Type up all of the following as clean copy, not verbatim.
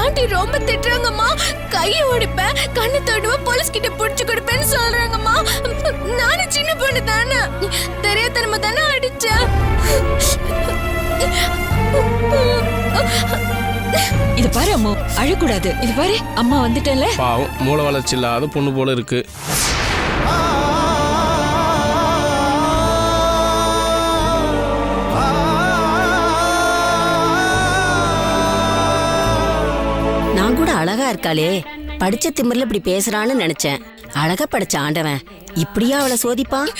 Aunty ரொம்ப திட்டுறாங்கம்மா. கையை ஒடிப்பேன், கண்ணு தொடுவேன், போலீஸ் கிட்ட புடிச்சு கொடுப்பேன்னு சொல்றாங்கம்மா. நானும் சின்ன பொண்ணு தானே, தெரியாதனமா தானே அடிச்சேன். இது பாரு அம்மா, அழக்கூடாது. இது பாரு அம்மா வந்துட்டேன்ல. பாவம், மூளை வளர்ச்சி இல்லாத பொண்ணு போல இருக்கு. நான் கூட அழகா இருக்காளே, படிச்ச திமிர்ல இப்படி பேசுறான்னு நினைச்சேன். அழகா படிச்ச ஆண்டவன் இப்படியா அவளை சோதிப்பான்?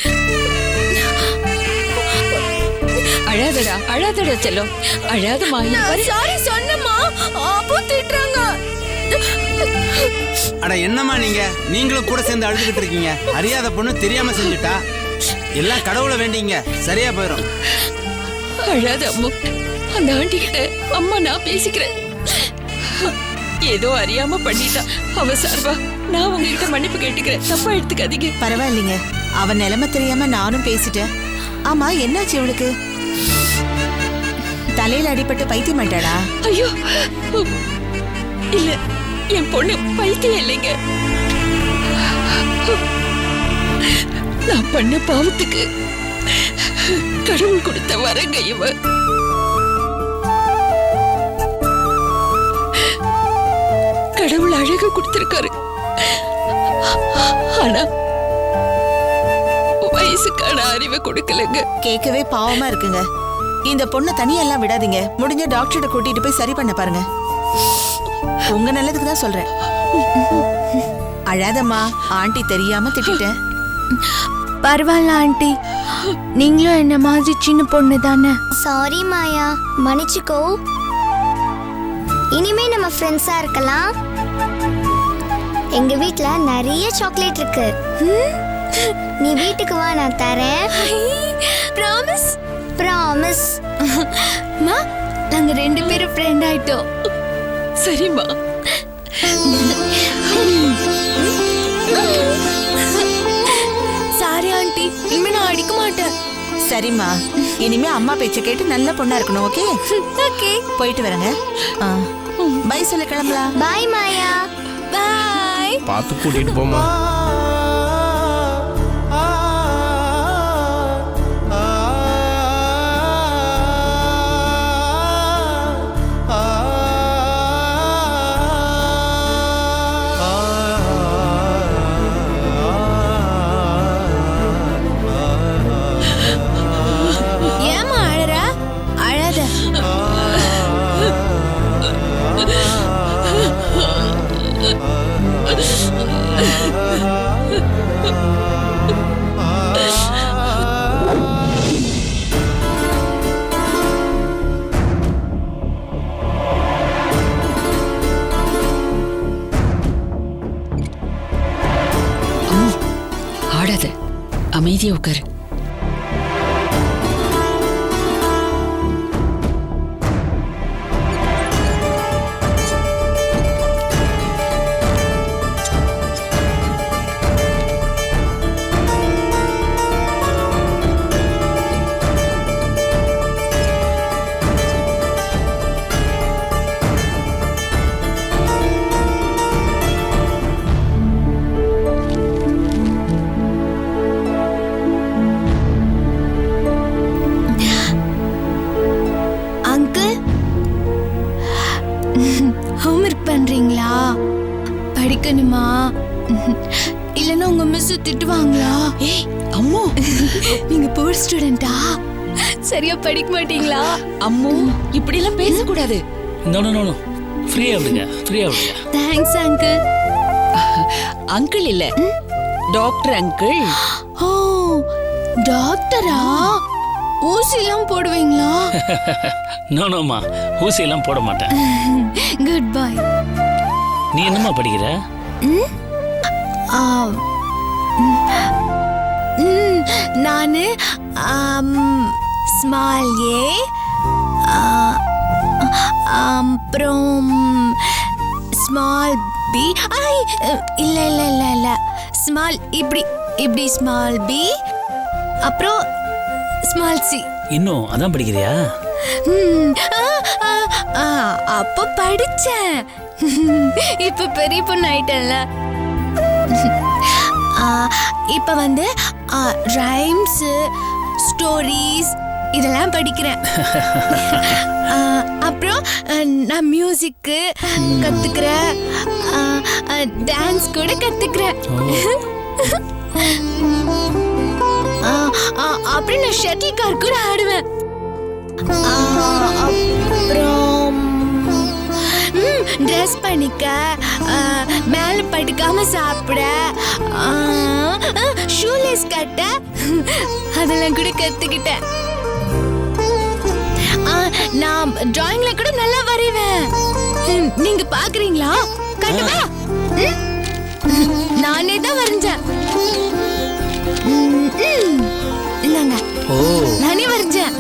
அழாதடா, அழாதடா செல்லம், அழாதமா. சாரி சொன்னம்மா, அப்போ திட்டுறாங்க. அட என்னம்மா நீங்களும் கூட சேர்ந்து அழுதுகிட்டு இருக்கீங்க. அறியாத பொண்ணு தெரியாம செஞ்சுட்டா. எல்லாம் கடவுளை வேண்டிங்க, சரியா போயிடும். அழாத அம்மா. அந்த ஆண்டி கிட்ட அம்மா நான் பேசிக்கிறேன். ஏதோ அறியாம பண்ணிட்டா. அவ சார்பா நான் உங்ககிட்ட மன்னிப்பு கேட்டுக்கிறேன். தப்பா எடுத்துக்காதீங்க. பரவாயில்லைங்க, அவன் நிலைமை தெரியாம நானும் பேசிட்டேன். ஆமா, என்னாச்சு இவளுக்கு? தலையில அடிபட்டு பைத்தியம் ஆயிட்டாடா? ஐயோ இல்ல, என் பொண்ணு பைத்தியம் இல்லைங்க. நான் பண்ண பாவத்துக்கு கடவுள் கொடுத்த வரங்க இவ. கடவுள் அழகு கொடுத்திருக்காரு, ஆனா வயசுக்கான அறிவை கொடுக்கலங்க. கேட்கவே பாவமா இருக்குங்க. இந்த பொண்ணை தனியெல்லாம் விடாதீங்க. முடிஞ்ச டாக்டர்கிட்ட கூட்டிட்டு போய் சரி பண்ண பாருங்க. உங்க நல்லதுக்கு தான் சொல்றேன். அழாதம்மா, ஆண்டி தெரியாம திட்டிட்டேன். பரவாயில்ல ஆண்டி, நீங்களும் என்ன மாதிரி சின்ன பொண்ணு தானே. சாரி மாயா, மன்னிச்சுக்கோ. இனிமே நம்ம ஃப்ரெண்ட்ஸா இருக்கலாம். எங்க வீட்ல நிறைய சாக்லேட் இருக்கு. நீ வீட்டுக்கு வா, நான் தரேன். ப்ராமிஸ்? ப்ராமிஸ். மா, நாங்க 2 பேரும் ஃப்ரெண்ட் ஆயிட்டோம். சரிம்மா. சாரி ஆண்டி, இனிமே நான் அடிக்க மாட்டேன். சரிம்மா, இனிமே அம்மா பேச்ச கேட்டு நல்ல பொண்ணா இருக்கணும். ஓகே ஓகே, போயிட்டு வரேங்க. பை சொல்ல கிளம்பலாம். பாய் மாயா. பாய். பார்த்து கூட்டிட்டு போமா. ஏமா அழற? அழாத. ஆடாத, அமைதியா உட்காரு. பண்றீங்களா? படிக்கணுமா? இல்லனா உங்க மிஸ் திட்டுவாங்களா? ஏய் அம்மு, நீங்க புவர் ஸ்டூடெண்டா? சரியா படிக்க மாட்டீங்களா? அம்மு, இப்படி எல்லாம் பேசக்கூடாது. நோ நோ நோ, ஃப்ரீயா விடுங்க, ஃப்ரீயா விடுங்க. Thanks uncle. அங்கிள் இல்ல, டாக்டர் அங்கிள். ஓ, டாக்டரா? ஊசி எல்லாம் போடுவீங்களா? நோ நோமா, ஊசி எல்லாம் போட மாட்டேன். Good bye. நீ என்னம்மா படிக்கிற? நானு ஸ்மால் ஏ, அப்புறம் ஸ்மால் பி. இல்ல இல்ல இல்ல இல்ல, ஸ்மால் இப்படி இப்படி ஸ்மால் பி, அப்புறம் ஸ்மால் சி. இன்னும் அதான் படிக்கிறியா? அப்ப படிச்சேன். இப்ப பெரிய பொண்ணு ஆயிட்டேன்ல. இப்ப வந்து ரைம்ஸ், ஸ்டோரிஸ் இதெல்லாம் படிக்கிறேன். அப்புறம் நான் மியூசிக் கத்துக்கிறேன், டான்ஸ் கூட கத்துக்கிறேன். அப்புறம் நான் ஷட்டில் கார் கூட ஆடுவேன். அப்புறம் ட்ரெஸ் பண்ணிக்க, மேல படுக்காம சாப்பிட, ஷூலேஸ் கட்ட அதெல்லாம் கூட கத்துக்கிட்டேன். நான் டிராயிங்ல கூட நல்லா வரைவேன். நீங்க பாக்குறீங்களா? கட்டுவா? நானே தான் வரைஞ்சேன். இல்லங்க, நானே வரைஞ்சேன்.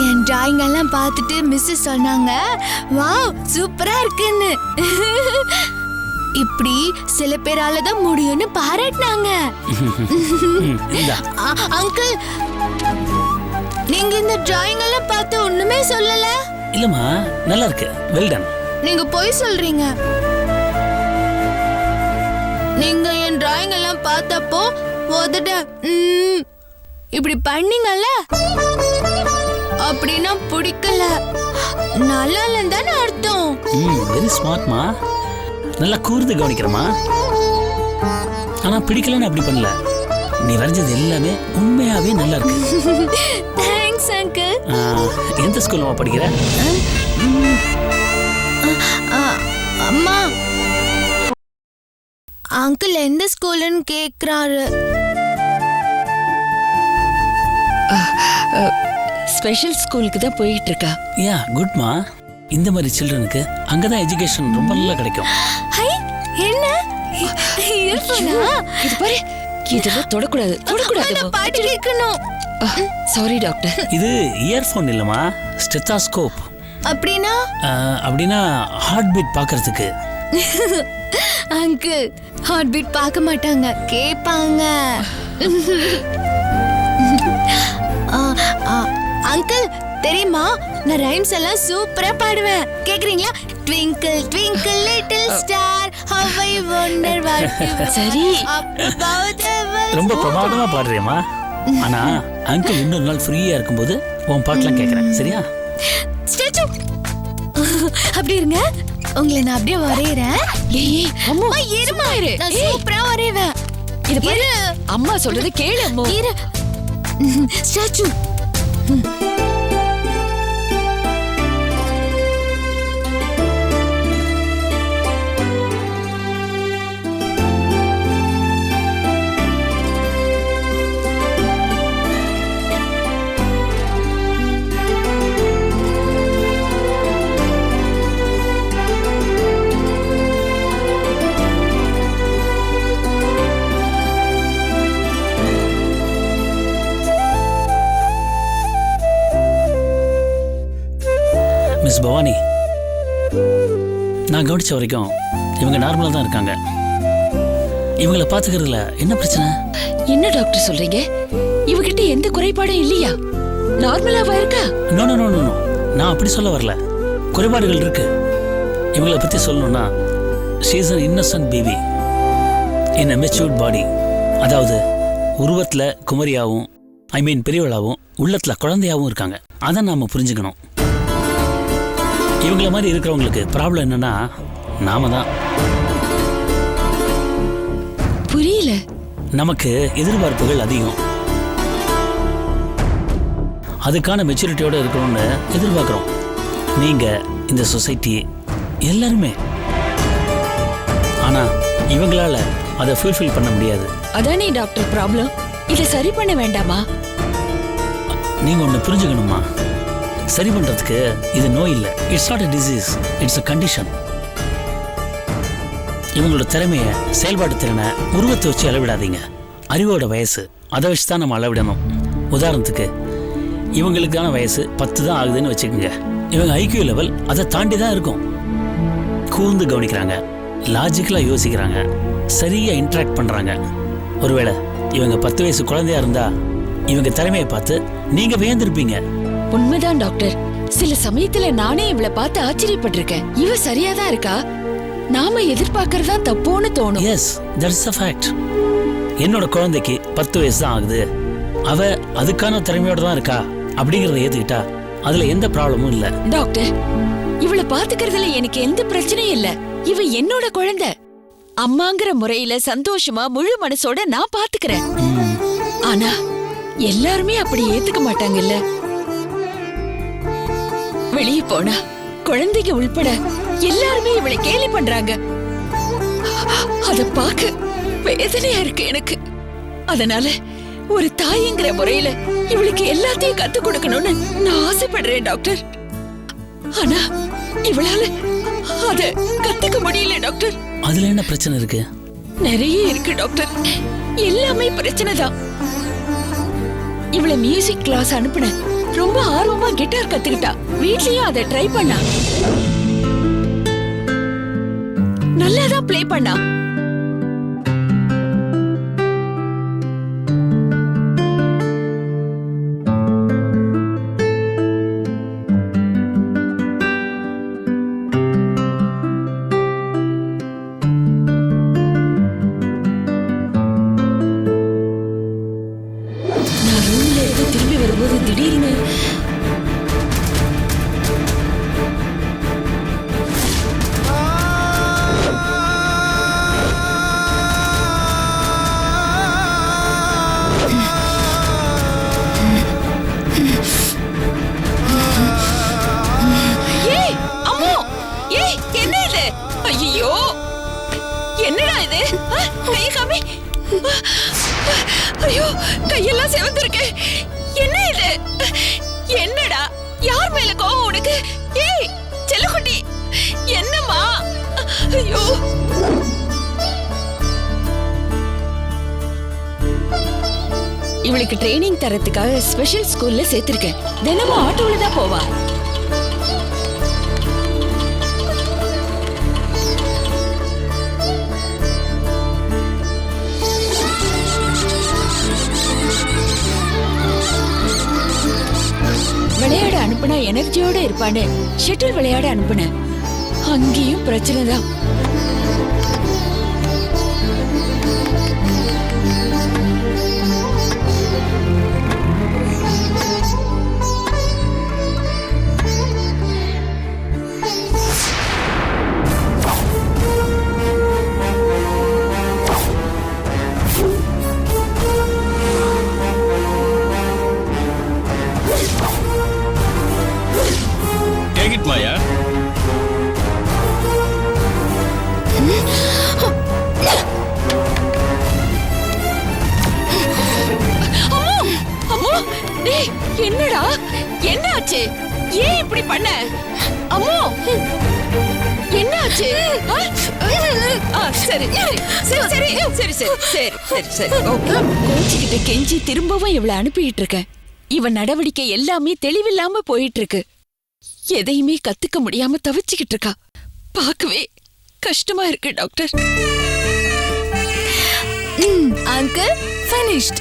என் டிராயிங் எல்லாம் பார்த்துட்டு மிஸ் சொன்னாங்க, வாவ் சூப்பரா இருக்குன்னு. இப்படி சில பேரால தான் முடியும்னு பாராட்டினாங்க. அங்கிள், நீங்க இந்த டிராயிங் எல்லாம் பார்த்து ஒண்ணுமே சொல்லல. இல்லம்மா, நல்லா இருக்கு, வெல் டன். நீங்க போய் சொல்றீங்க. நீங்க என் டிராயிங் எல்லாம் பார்த்தப்போ உதட இப்படி பண்ணீங்கல்ல, அப்படின்னா பிடிக்கல, நல்லா இல்லைன்னு தானே அர்த்தம். வெரி ஸ்மார்ட்மா, நல்லா கூர்ந்து கவனிக்கிறமா. ஆனா பிடிக்கலன்னு அப்படி பண்ணல, நீ வரைஞ்சது எல்லாமே உண்மையாவே நல்லா இருக்கு. Thanks uncle. எந்த ஸ்கூல்மா படிக்கிற? அம்மா, அங்கிள் எந்த ஸ்கூல்னு கேக்குறாரு. ஸ்பெஷல் ஸ்கூலுக்கு தான் போயிட்டு இருக்கா. யா குட்மா, இந்த மாதிரி சில்ட்ரனுக்கு அங்கதான் எஜுகேஷன் ரொம்ப நல்லா கிடைக்கும். ஹை, என்ன இயர்ஃபோனா? இது பாரு, இதெல்லாம் தொடக்கூடாது, தொடக்கூடாது. பாட்டு கேட்கணும். Sorry doctor. இது இயர்ஃபோன் இல்லம்மா, ஸ்டெத்தாஸ்கோப். அப்படின்னா? அப்படின்னா ஹார்ட் பீட் பார்க்கிறதுக்கு. அங்கிள், ஹார்ட் பீட் பார்க்க மாட்டாங்க, கேட்பாங்க. அங்கிள் தெரியுமா, நான் ரைம்ஸ் எல்லாம் சூப்பரா பாடுவேன். கேக்குறீங்களா? Twinkle twinkle little star, how I wonder what you are. சரி, about the world. ரொம்ப பிரமாதமா பாடுறியம்மா. ஆனா அங்கிள் இன்னொரு நாள் ஃப்ரீயா இருக்கும்போது உன் பாட்டெல்லாம் கேட்கறேன், சரியா? ஸ்டாச்சு, அப்படி இருங்க, உங்களை நான் அப்படியே வரையறேன். ஏய் அம்மா, இருமா, நான் சூப்பரா வரைவேன். இது பாரு, அம்மா சொல்றது கேளு அம்மா. இரு, ஸ்டாச்சு. மிஸ் பவானி, நான் கவனிச்ச வரைக்கும் இவங்க நார்மலா தான் இருக்காங்க. இவங்கள பாத்துக்கிறதுல என்ன பிரச்சனை? என்ன டாக்டர் சொல்றீங்க? இவகிட்ட எந்த குறைபாடும் இல்லையா? நார்மலாவா இருக்கா? நோ நோ நோ நோ, நான் அப்படி சொல்ல வரல. குறைபாடுகள் இருக்கு. இவங்கள பத்தி சொல்லணும்னா, she is an innocent baby in a matured body. அதாவது உருவத்துல குமரியாவும், ஐ மீன் பெரியவளாவும், உள்ளத்துல குழந்தையாவும் இருக்காங்க. அதை நாம புரிஞ்சுக்கணும். இவங்கள மாதிரி இருக்கிறவங்களுக்கு ப்ராப்ளம் என்னன்னா, நாம தான். புரியல. நமக்கு எதிர்பார்ப்புகள் அதிகம். அதுக்கான மெச்சூரிட்டியோட இருக்கணும்னு எதிர்பார்க்கிறோம். நீங்க, இந்த சொசைட்டி, எல்லாருமே. ஆனா இவங்களால அதை ஃபுல்ஃபில் பண்ண முடியாது. அதானே டாக்டர் ப்ராப்ளம். இதை சரி பண்ண வேண்டாமா? நீங்க ஒண்ணு புரிஞ்சுக்கணுமா, சரி பண்றதுக்கு இது நோய் இல்ல. It's not a disease, it's a condition. இவங்களோட திறமைய, செயல்பாட்டு திறனை, உருவத்தை வச்சு அளவிடாதீங்க. அறிவோட வயசு அதை வச்சு தான் நம்ம அளவிடணும். உதாரணத்துக்கு இவங்களுக்கான வயசு 10 தான் ஆகுதுன்னு வச்சுக்கோங்க. இவங்க ஐக்கியூ லெவல் அதை தாண்டி தான் இருக்கும். கூர்ந்து கவனிக்கிறாங்க, லாஜிக்கலா யோசிக்கிறாங்க, சரியா இன்டராக்ட் பண்றாங்க. ஒருவேளை இவங்க 10 வயசு குழந்தையா இருந்தா இவங்க திறமையை பார்த்து நீங்க வியந்திருப்பீங்க. உண்மைதான் டாக்டர். சில சமயத்துல நானே இவளை பார்த்து ஆச்சரியப்பட்டிருக்கேன். இவ சரியாதான் இருக்கா, நாம எதிர்பார்க்கறதா தப்போன்னு தோணும். Yes, that's a fact. என்னோட குழந்தைக்கு 10 வயசு தான் ஆகுது, அவ அதுக்கான திறமையோட தான் இருக்கா அப்படிங்கறத ஏத்துக்கிட்டா அதுல எந்த ப்ராப்ளமும் இல்ல. டாக்டர், இவளை பாத்துக்கிறதுல எனக்கு எந்த பிரச்சனையும் இல்ல. இவ என்னோட குழந்தை. அம்மாங்கிற முறையில சந்தோஷமா முழு மனசோட நான் பாத்துக்கிறேன். ஆனா எல்லாருமே அப்படி ஏத்துக்க மாட்டாங்கல்ல. வெளியே போனா குழந்தைங்க உள்பட எல்லாருமே இவளை கேலி பண்றாங்க. அத பாக்க வேதனையா இருக்கு எனக்கு. அதனால ஒரு தாய்ங்கிற முறையில இவளுக்கு எல்லாத்தையும் கத்து கொடுக்கணும்னு நான் ஆசைப்படுறேன் டாக்டர். ஆனா இவளால அத கத்துக்க முடியல டாக்டர். அதுல என்ன பிரச்சனை இருக்கு? நிறைய இருக்கு டாக்டர், எல்லாமே பிரச்சனை தான். இவளை மியூசிக் கிளாஸ் அனுப்புன, ரொம்ப ஆர்வமா கிட்டார் கத்துக்கிட்டா. வீட்லயும் அதை ட்ரை பண்ணா, நல்லாதான் ப்ளே பண்ணா. நான் ரூம்ல இருந்து திரும்பி வரும்போது திடீர்னு ஏய் அம்மோ, ஏய் என்ன இது? ஐயோ என்னடா இது? கைய காமி. ஐயோ கையெல்லாம் செவந்திருக்கு. என்ன இது? என்னடா, யார் மேல கோவம் உனக்கு? ஏய் செல்லக்குட்டி, என்னம்மா? ஐயோ இவளுக்கு ட்ரைனிங் தரத்துக்காக ஸ்பெஷல் ஸ்கூல்ல சேர்த்திருக்கேன். தினமும் ஆட்டோல தான் போவா. விளையாட அனுப்புனா எனர்ஜியோட இருப்பான்னு ஷட்டில் விளையாட அனுப்புன, அங்கேயும் பிரச்சனை தான். Take it, Maya. அம்மா, டேய் என்னடா, என்ன ஆச்சு? ஏன் இப்படி பண்ண? அம்மா என்ன ஆச்சு? சரி சரி சரி சரி சரி சரி சரி சரி ஓகே. கோச்சிக்கிட்ட கெஞ்சி திரும்பவும் இவளை அனுப்பிட்டு இருக்கேன். இவன் நடவடிக்கை எல்லாமே தெளிவில்லாம போயிட்டு இருக்கு. எதையுமே கத்துக்க முடியாம தவிச்சுக்கிட்டு இருக்கா. பார்க்கவே கஷ்டமா இருக்கு doctor. Uncle finished.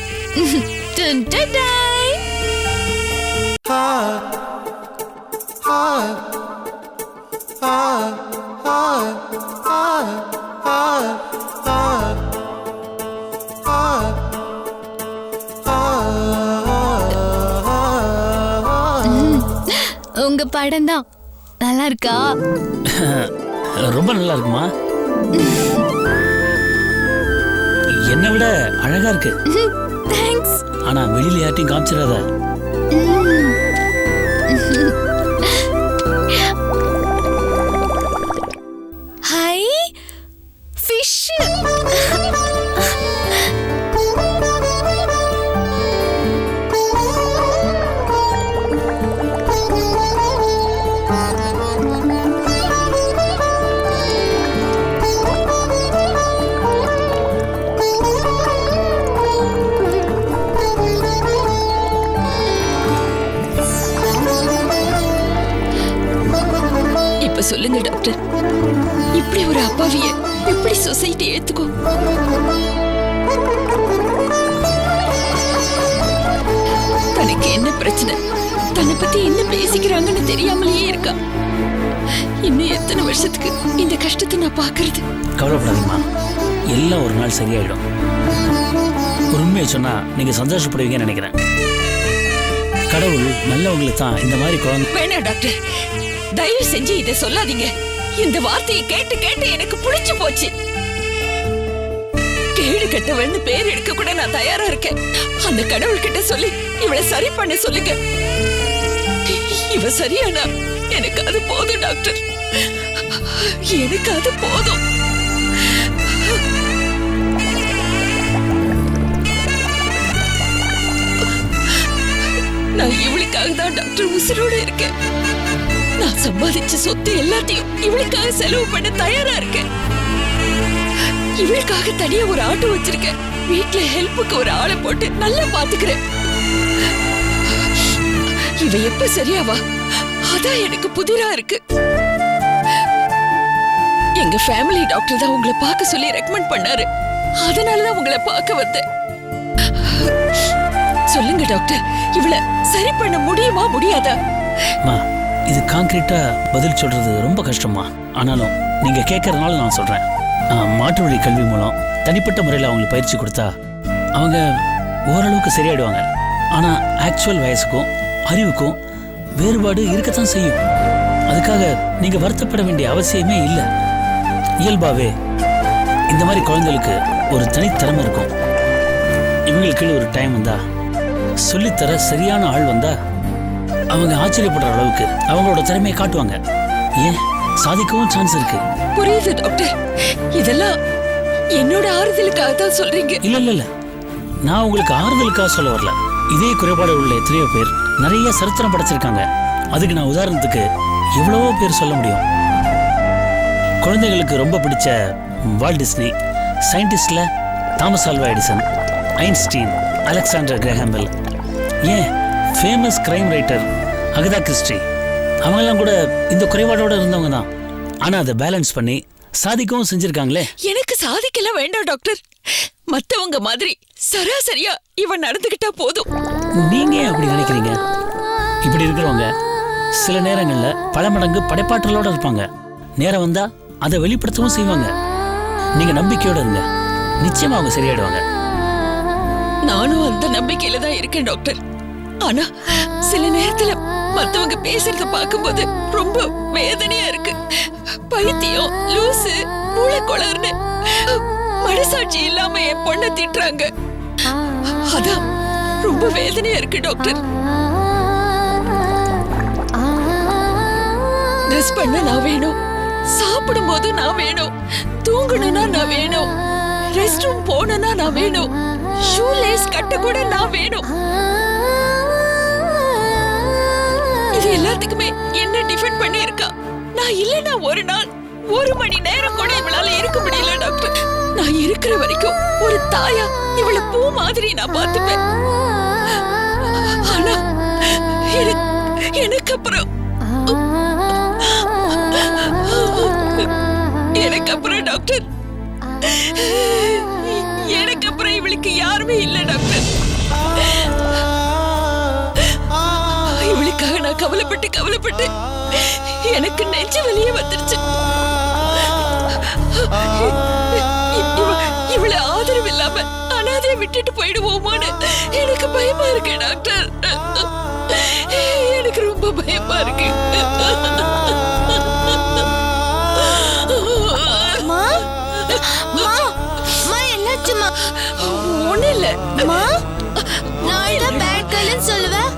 Dun dun dun. உங்க படம் தான் நல்லா இருக்கா? ரொம்ப நல்லா இருக்குமா? என்னை விட அழகா இருக்கு. தேங்க்ஸ். ஆனா வெளியில யார்ட்டையும் காமிச்சிடாத. High fish. இப்படி ஒரு அப்பாவிய எப்படி சொசைட்டி ஏத்துக்கும்? தனக்கு என்ன பிரச்சனை, தன்னை பத்தி என்ன பேசிக்கிறாங்கன்னு தெரியாமலேயே இருக்கா. இன்னும் எத்தனை வருஷத்துக்கு இந்த கஷ்டத்தை நான் பாக்குறது? கவலைப்படாதீங்கம்மா, எல்லாம் ஒரு நாள் சரியாயிடும். ஒரு உண்மையை சொன்னா நீங்க சந்தோஷப்படுவீங்கன்னு நினைக்கிறேன். கடவுள் நல்லவங்களுக்கு தான் இந்த மாதிரி குழந்தை. வேணாம் டாக்டர், தயவு செஞ்சு இதை சொல்லாதீங்க. இந்த வார்த்தையை கேட்டு கேட்டு எனக்கு புடிச்சு போச்சு. கேடு கட்டவன்னு பேர் எடுக்க கூட நான் தயாரா இருக்கேன். அந்த கடவுள் கிட்ட சொல்லி இவளை சரி பண்ண சொல்லுங்க. இவ சரியானா எனக்கு அது போதும் டாக்டர், எனக்கு அது போதும். நான் இவளுக்காக தான் டாக்டர் உசுரோட இருக்கேன். நான் சம்பாதிச்ச சொத்து எல்லாத்தையும் இவளுக்காக செலவு பண்ண தயாரா இருக்கேன். இவளுக்காக தனியா ஒரு ஆட்டோ வச்சிருக்கேன். வீட்டுல ஹெல்ப்புக்கு ஒரு ஆளை போட்டு நல்லா பாத்துக்கிறேன். இவ எப்ப சரியாவா அதான் எனக்கு புதிரா இருக்கு. எங்க ஃபேமிலி டாக்டர் தான் உங்களை பார்க்க சொல்லி ரெக்கமெண்ட் பண்ணாரு. அதனாலதான் உங்களை பார்க்க வந்தேன். சொல்லுங்க டாக்டர், இவள சரி பண்ண முடியுமா முடியாதா? இது கான்கிரீட்டா பதில் சொல்றது ரொம்ப கஷ்டமா. ஆனாலும் நீங்க கேட்கறதுனால நான் சொல்றேன். மாற்று வழி கல்வி மூலம் தனிப்பட்ட முறையில் அவங்களுக்கு பயிற்சி கொடுத்தா அவங்க ஓரளவுக்கு சரியாயிடுவாங்க. ஆனா ஆக்சுவல் வயசுக்கும் அறிவுக்கும் வேறுபாடு இருக்கத்தான் செய்யும். அதுக்காக நீங்க வருத்தப்பட வேண்டிய அவசியமே இல்லை. இயல்பாவே இந்த மாதிரி குழந்தைகளுக்கு ஒரு தனித்திறமை இருக்கும். இவங்களுக்கு ஒரு டைம் வந்தா சொல்லித்தர சரியான ஆள் வந்தா அவங்க ஆச்சரியப்படுற அளவுக்கு அவங்களோட திறமையை காட்டுவாங்க. ஏன் சாதிக்கவும் சான்ஸ் இருக்கு. புரியுது டாக்டர், இதெல்லாம் என்னோட ஆறுதலுக்காக தான் சொல்றீங்க. இல்ல, நான் உங்களுக்கு ஆறுதலுக்காக சொல்ல வரல. இதே குறைபாடு உள்ள எத்தனையோ பேர் நிறைய சரித்திரம் படைச்சிருக்காங்க. அதுக்கு நான் உதாரணத்துக்கு எவ்வளவோ பேர் சொல்ல முடியும். குழந்தைகளுக்கு ரொம்ப பிடிச்ச வால்ட் டிஸ்னி, சயின்டிஸ்ட்ல Thomas Alva Edison, Einstein, Alexander Graham Bell, ஏன் famous crime writer Agatha Christie, அவங்கெல்லாம் கூட இந்த குறைபாடோட இருந்தவங்க தான். ஆனா அதை பேலன்ஸ் பண்ணி சாதிக்கவும் செஞ்சிருக்காங்களே. எனக்கு சாதிக்கலாம் வேண்டாம் டாக்டர். மத்தவங்க மாதிரி சராசரியா இவன் நடந்துகிட்டா போதும். நீங்க அப்படி நினைக்கிறீங்க? இப்படி இருக்கிறவங்க சில நேரங்கள்ல பல மடங்கு படைப்பாற்றலோட இருப்பாங்க. நேரம் வந்தா அதை வெளிப்படுத்தவும் செய்வாங்க. நீங்க நம்பிக்கையோட இருங்க, நிச்சயமா அவங்க சரியாயிடுவாங்க. நானும் அந்த நம்பிக்கையில தான் இருக்கேன் டாக்டர். ஆனா சில நேரத்துல மத்தவங்க பேசுறத பார்க்கும்போது ரொம்ப வேதனையா இருக்கு. பைத்தியம், லூசு, மூளைக்கொளர்னு மனசாட்சி இல்லாம என் பொண்ணை திட்டுறாங்க. அதான் ரொம்ப வேதனையா இருக்கு டாக்டர். ட்ரெஸ் பண்ண நான் வேணும், சாப்பிடும் போது நான் வேணும், தூங்கணும்னா நான் வேணும், ரெஸ்ட் ரூம் போனா நான் வேணும், ஷூ லேஸ் கட்ட கூட நான் வேணும். இது எல்லாத்துக்குமே என்ன டிஃபெண்ட் பண்ணி இருக்கா? நான் இல்லைன்னா ஒரு நாள் ஒரு மணி நேரம் கூட இவளால இருக்க முடியல டாக்டர். நான் இருக்கிற வரைக்கும் ஒரு தாயா இவளை பூ மாதிரி நான் பார்த்துப்பேன். ஆனா எனக்கு அப்புறம் டாக்டர், எனக்கு அப்புறம் இவளுக்கு யாருமே இல்லை டாக்டர். இவளுக்காக நான் கவலைப்பட்டு எனக்கு நெஞ்சு வெளியே வந்துருச்சு. இவளை ஆதரவு இல்லாம அனாதைய விட்டுட்டு போயிடுவோமான்னு எனக்கு பயமா இருக்கு டாக்டர். எனக்கு ரொம்ப பயமா இருக்கு. ஒண்ணு இல்ல, நான் பேட் கேர்ள்னு சொல்லுவேன்.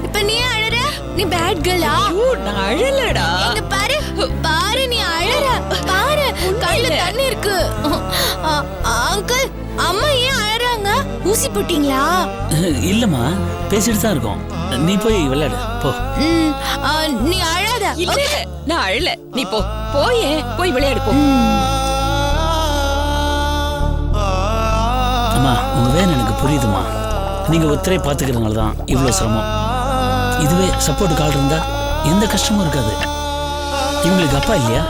இப்ப நீ அழற, நீ பேட் கேர்ளா? நான் அழலடா. இங்க பாரு பாரு, நீ அழற பாரு, கண்ணுல தண்ணி இருக்கு. அங்கிள், அம்மா ஏன் அழறாங்க? ஊசி போட்டீங்களா? இல்லம்மா, பேசிட்டு தான் இருக்கோம். நீ போய் விளையாடு போ. நீ அழாத. இல்ல, நான் அழல. நீ போ, போய் விளையாடு போ. அம்மா, உங்க வேணும் எனக்கு புரியுதுமா. நீங்க ஒருத்தரை பாத்துக்கிறதுனால தான் இவ்வளவு சிரமம். இதுவே சப்போர்ட் கால் இருந்தா எந்த கஷ்டமும் இருக்காது. இவங்களுக்கு அப்பா இல்லையா?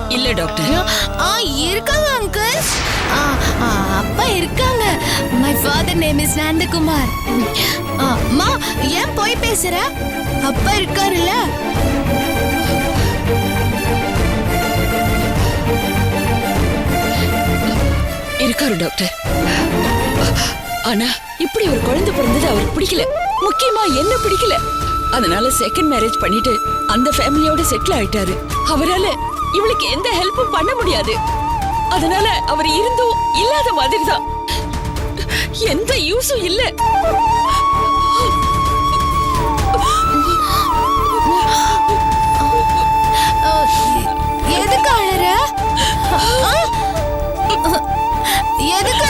இல்ல டாக்டர். இருக்காங்க அங்கிள். அப்பா இருக்காங்க. My father name is Nandakumar. அம்மா ஏன் போய் பேசுற? அப்பா இருக்காருல்ல. இருக்காரு டாக்டர். ஆனா இப்படி ஒரு குழந்தை பிறந்தது அவருக்கு பிடிக்கல. முக்கியமா என்ன பிடிக்கல. அதனால செகண்ட் மேரேஜ் பண்ணிட்டு அந்த ஃபேமிலியோட செட்டில் ஆயிட்டாரு. அவரால இவளுக்கு எந்த ஹெல்ப்பும் பண்ண முடியாது. அதனால அவர் இருந்தும் இல்லாத மாதிரி தான். எந்த யூஸும் இல்ல. எதுக்கு அழற? எதுக்கு